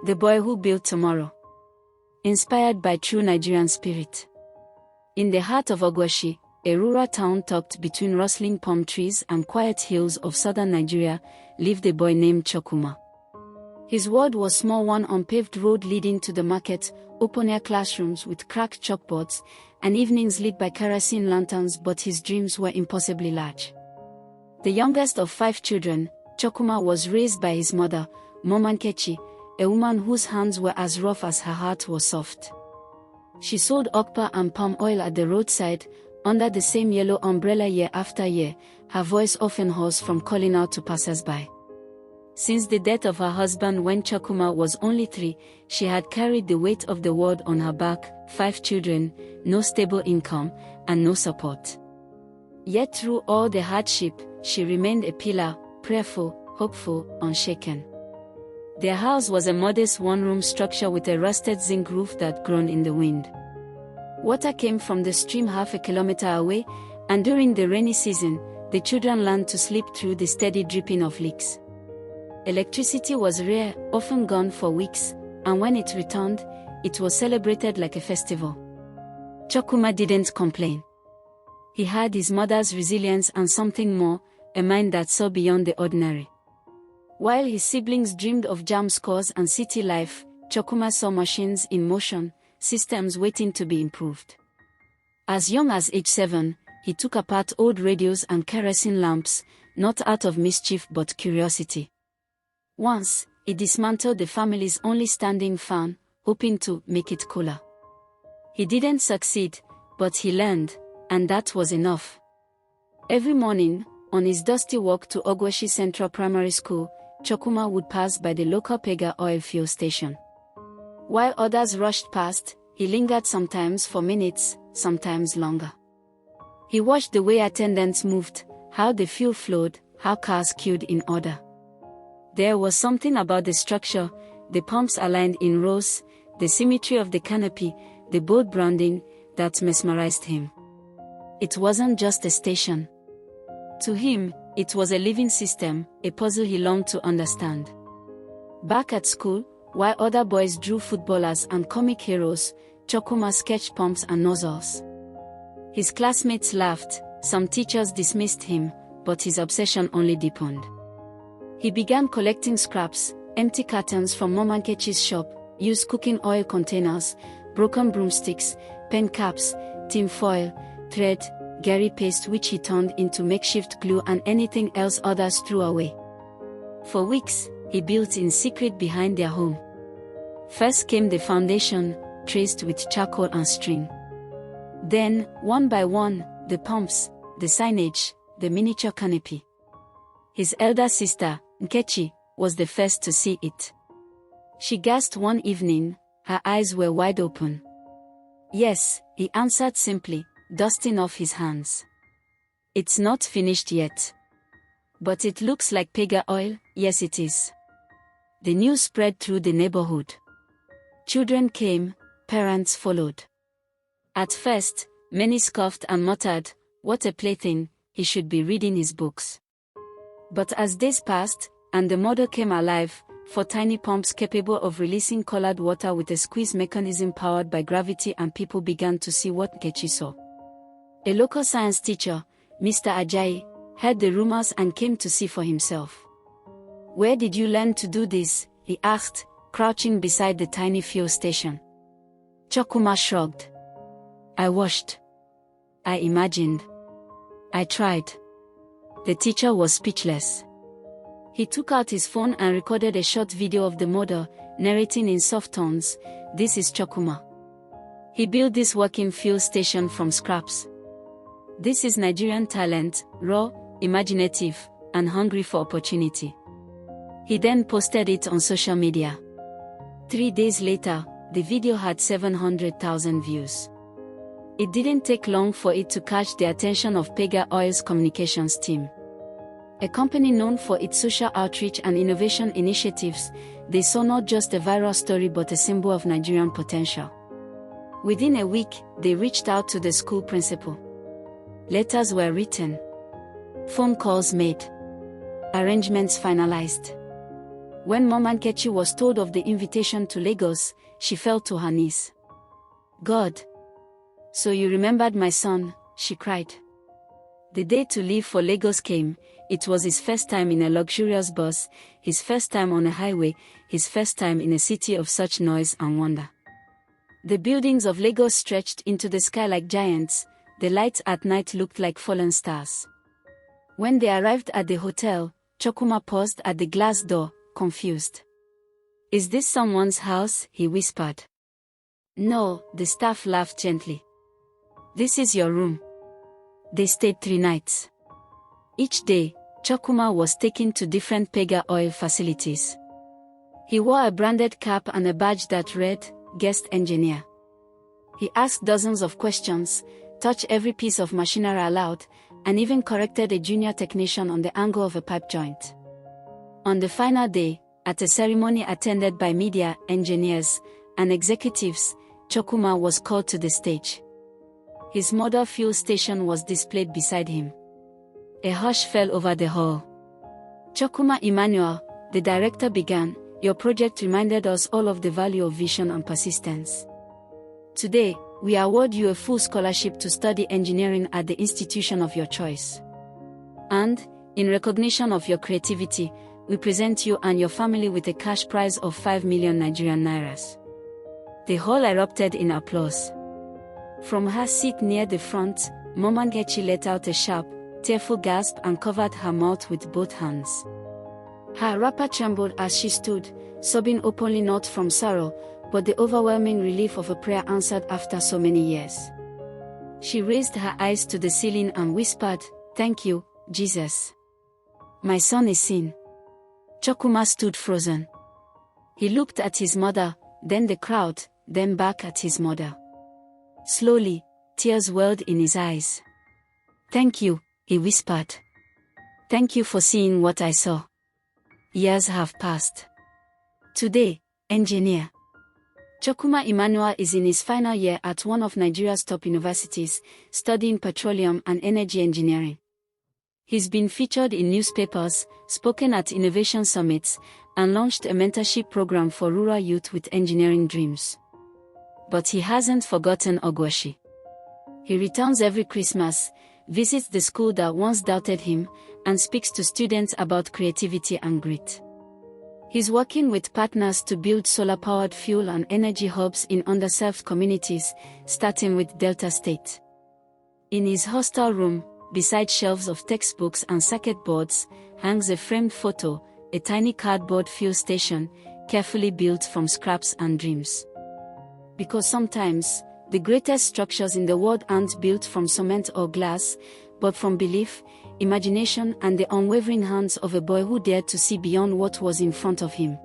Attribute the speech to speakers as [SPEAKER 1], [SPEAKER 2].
[SPEAKER 1] The Boy Who Built Tomorrow. Inspired by true Nigerian spirit. In the heart of Ogwashi, a rural town tucked between rustling palm trees and quiet hills of southern Nigeria, lived a boy named Chukwuma. His world was small, one unpaved road leading to the market, open-air classrooms with cracked chalkboards, and evenings lit by kerosene lanterns, but his dreams were impossibly large. The youngest of 5 children, Chukwuma was raised by his mother, Mama Nkechi, a woman whose hands were as rough as her heart was soft. She sold okpa and palm oil at the roadside, under the same yellow umbrella year after year, her voice often hoarse from calling out to passers-by. Since the death of her husband when Chukwuma was only 3, she had carried the weight of the world on her back, 5 children, no stable income, and no support. Yet through all the hardship, she remained a pillar, prayerful, hopeful, unshaken. Their house was a modest one-room structure with a rusted zinc roof that groaned in the wind. Water came from the stream half a kilometer away, and during the rainy season, the children learned to sleep through the steady dripping of leaks. Electricity was rare, often gone for weeks, and when it returned, it was celebrated like a festival. Chukwuma didn't complain. He had his mother's resilience and something more, a mind that saw beyond the ordinary. While his siblings dreamed of jam scores and city life, Chukwuma saw machines in motion, systems waiting to be improved. As young as age 7, he took apart old radios and kerosene lamps, not out of mischief but curiosity. Once, he dismantled the family's only standing fan, hoping to make it cooler. He didn't succeed, but he learned, and that was enough. Every morning, on his dusty walk to Ogwashi Central Primary School, Chukwuma would pass by the local Pega oil fuel station. While others rushed past, he lingered sometimes for minutes, sometimes longer. He watched the way attendants moved, how the fuel flowed, how cars queued in order. There was something about the structure, the pumps aligned in rows, the symmetry of the canopy, the bold branding, that mesmerized him. It wasn't just a station. To him, it was a living system, a puzzle he longed to understand. Back at school, while other boys drew footballers and comic heroes, Chukwuma sketched pumps and nozzles. His classmates laughed, some teachers dismissed him, but his obsession only deepened. He began collecting scraps, empty cartons from Mama Nkechi's shop, used cooking oil containers, broken broomsticks, pen caps, tin foil, thread, Gary paste which he turned into makeshift glue and anything else others threw away. For weeks, he built in secret behind their home. First came the foundation, traced with charcoal and string. Then, one by one, the pumps, the signage, the miniature canopy. His elder sister, Nkechi, was the first to see it. She gasped one evening, her eyes were wide open. "Yes," he answered simply, dusting off his hands. "It's not finished yet." "But it looks like Pega oil." "Yes, it is." The news spread through the neighborhood. Children came, parents followed. At first, many scoffed and muttered, "What a plaything, he should be reading his books." But as days passed, and the model came alive, 4 tiny pumps capable of releasing colored water with a squeeze mechanism powered by gravity, and people began to see what Nkechi saw. A local science teacher, Mr. Ajayi, heard the rumors and came to see for himself. "Where did you learn to do this?" he asked, crouching beside the tiny fuel station. Chukwuma shrugged. "I watched. I imagined. I tried." The teacher was speechless. He took out his phone and recorded a short video of the model, narrating in soft tones, "This is Chukwuma. He built this working fuel station from scraps. This is Nigerian talent, raw, imaginative, and hungry for opportunity." He then posted it on social media. 3 days later, the video had 700,000 views. It didn't take long for it to catch the attention of Pega Oil's communications team. A company known for its social outreach and innovation initiatives, they saw not just a viral story but a symbol of Nigerian potential. Within a week, they reached out to the school principal. Letters were written. Phone calls made. Arrangements finalized. When Mama Nkechi was told of the invitation to Lagos, she fell to her knees. God! So you remembered my son, she cried. The day to leave for Lagos came. It was his first time in a luxurious bus, his first time on a highway, his first time in a city of such noise and wonder. The buildings of Lagos stretched into the sky like giants, the lights at night looked like fallen stars. When they arrived at the hotel, Chukwuma paused at the glass door, confused. Is this someone's house? He whispered. No, the staff laughed gently. This is your room. They stayed 3 nights. Each day, Chukwuma was taken to different Pega oil facilities. He wore a branded cap and a badge that read, Guest Engineer. He asked dozens of questions, touched every piece of machinery allowed, and even corrected a junior technician on the angle of a pipe joint. On the final day, at a ceremony attended by media, engineers, and executives, Chukwuma was called to the stage. His model fuel station was displayed beside him. A hush fell over the hall. Chukwuma Emmanuel, the director, began, Your project reminded us all of the value of vision and persistence. Today, we award you a full scholarship to study engineering at the institution of your choice. And, in recognition of your creativity, we present you and your family with a cash prize of 5 million Nigerian nairas. The hall erupted in applause. From her seat near the front, Mama Nkechi let out a sharp, tearful gasp and covered her mouth with both hands. Her wrapper trembled as she stood, sobbing openly, not from sorrow, but the overwhelming relief of a prayer answered after so many years. She raised her eyes to the ceiling and whispered, Thank you, Jesus. My son is seen. Chukwuma stood frozen. He looked at his mother, then the crowd, then back at his mother. Slowly, tears welled in his eyes. Thank you, he whispered. Thank you for seeing what I saw. Years have passed. Today, engineer. Chukwuma Emmanuel is in his final year at one of Nigeria's top universities, studying petroleum and energy engineering. He's been featured in newspapers, spoken at innovation summits, and launched a mentorship program for rural youth with engineering dreams. But he hasn't forgotten Ogwashi. He returns every Christmas, visits the school that once doubted him, and speaks to students about creativity and grit. He's working with partners to build solar-powered fuel and energy hubs in underserved communities, starting with Delta State. In his hostel room, beside shelves of textbooks and circuit boards, hangs a framed photo, a tiny cardboard fuel station, carefully built from scraps and dreams. Because sometimes, the greatest structures in the world aren't built from cement or glass, but from belief, imagination and the unwavering hands of a boy who dared to see beyond what was in front of him.